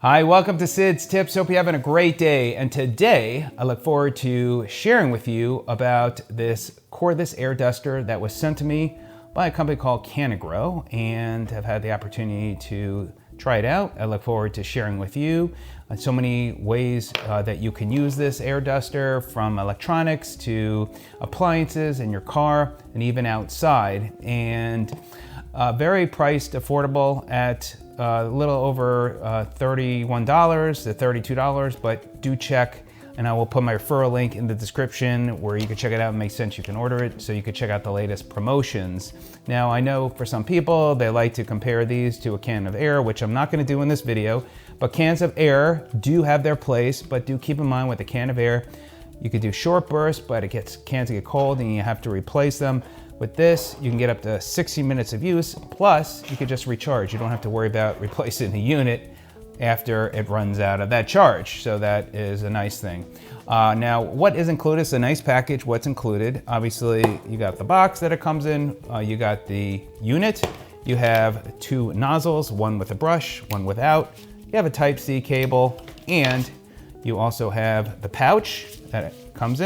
Hi, welcome to Sid's Tips. Hope you're having a great day. And today I look forward to sharing with you about this cordless air duster that was sent to me by a company called Canagrow, and have had the opportunity to try it out. I look forward to sharing with you so many ways that you can use this air duster, from electronics to appliances in your car and even outside. And very priced affordable at a little over $31 to $32, but do check, and I will put my referral link in the description where you can check it out. It makes sense, you can order it, so you can check out the latest promotions. Now, I know for some people, they like to compare these to a can of air, which I'm not gonna do in this video, but cans of air do have their place, but do keep in mind with a can of air, you could do short bursts, but cans get cold and you have to replace them. With this, you can get up to 60 minutes of use, plus you could just recharge. You don't have to worry about replacing the unit after it runs out of that charge. So that is a nice thing. Now, what is included? It's a nice package. What's included? Obviously, you got the box that it comes in. You got the unit. You have two nozzles, one with a brush, one without. You have a Type-C cable, and you also have the pouch that it comes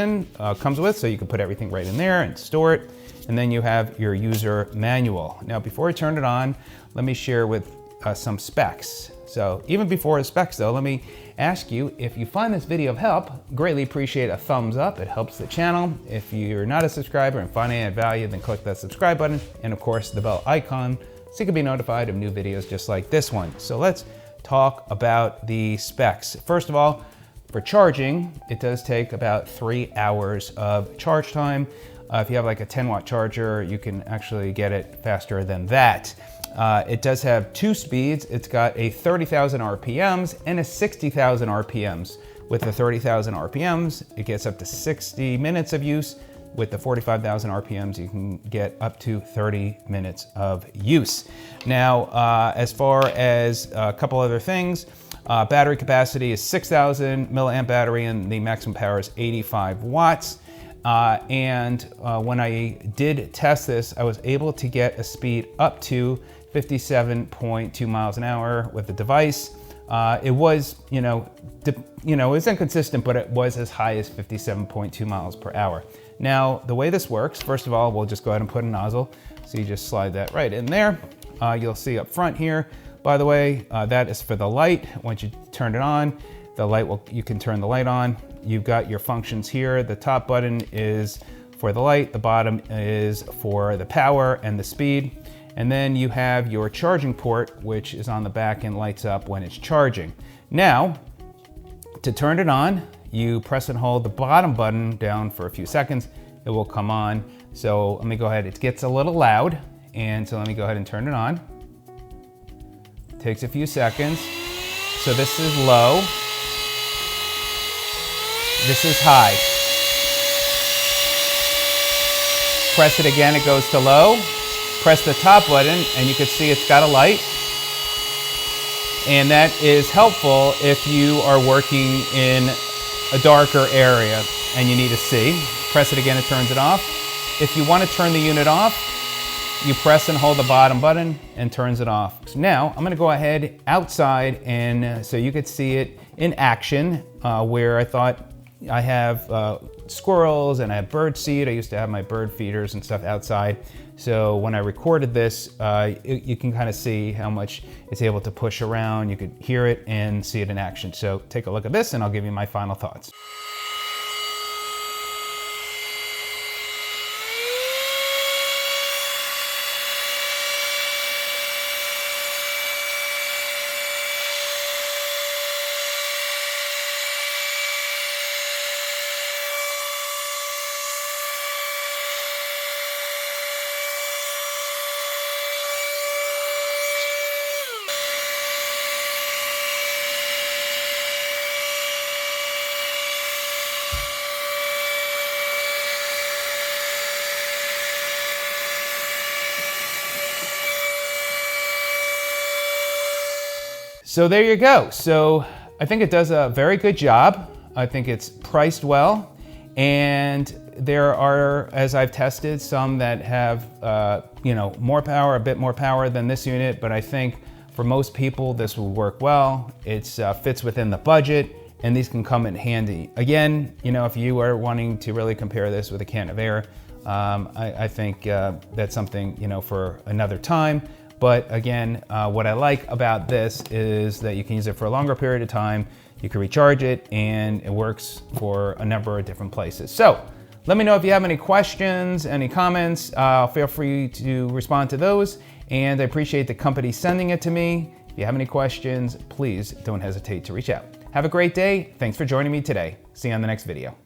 with, so you can put everything right in there and store it. And then you have your user manual. Now, before I turn it on, let me share with some specs. So even before the specs though, let me ask you, if you find this video of help, greatly appreciate a thumbs up. It helps the channel. If you're not a subscriber and find any value, then click that subscribe button, and of course the bell icon, so you can be notified of new videos just like this one. So let's talk about the specs. First of all, for charging, it does take about 3 hours of charge time. If you have like a 10-watt charger, you can actually get it faster than that. It does have two speeds. It's got a 30,000 RPMs and a 60,000 RPMs. With the 30,000 RPMs, it gets up to 60 minutes of use. With the 45,000 RPMs, you can get up to 30 minutes of use. Now, as far as a couple other things, battery capacity is 6,000 milliamp battery, and the maximum power is 85 watts. When I did test this, I was able to get a speed up to 57.2 miles an hour with the device. It was, it's inconsistent, but it was as high as 57.2 miles per hour. Now, the way this works, first of all, we'll just go ahead and put a nozzle. So you just slide that right in there. You'll see up front here, by the way, that is for the light. Once you turn it on, you can turn the light on. You've got your functions here. The top button is for the light, the bottom is for the power and the speed. And then you have your charging port, which is on the back and lights up when it's charging. Now, to turn it on, you press and hold the bottom button down for a few seconds. It will come on. So let me go ahead. It gets a little loud, and so let me go ahead and turn it on. It takes a few seconds. So this is low. This is high. Press it again, it goes to low. Press the top button, and you can see it's got a light. And that is helpful if you are working in a darker area and you need to see. Press it again, it turns it off. If you want to turn the unit off, you press and hold the bottom button and turns it off. So now I'm gonna go ahead outside, and so you could see it in action, where I thought I have squirrels and I have bird seed. I used to have my bird feeders and stuff outside. So when I recorded this, you can kind of see how much it's able to push around. You could hear it and see it in action. So take a look at this and I'll give you my final thoughts. So there you go. So I think it does a very good job. I think it's priced well. And there are, as I've tested, some that have more power, a bit more power than this unit. But I think For most people, this will work well. It fits within the budget, and these can come in handy. Again, if you are wanting to really compare this with a can of air, I think that's something, for another time. But again, what I like about this is that you can use it for a longer period of time. You can recharge it, and it works for a number of different places. So let me know if you have any questions, any comments. Feel free to respond to those. And I appreciate the company sending it to me. If you have any questions, please don't hesitate to reach out. Have a great day. Thanks for joining me today. See you on the next video.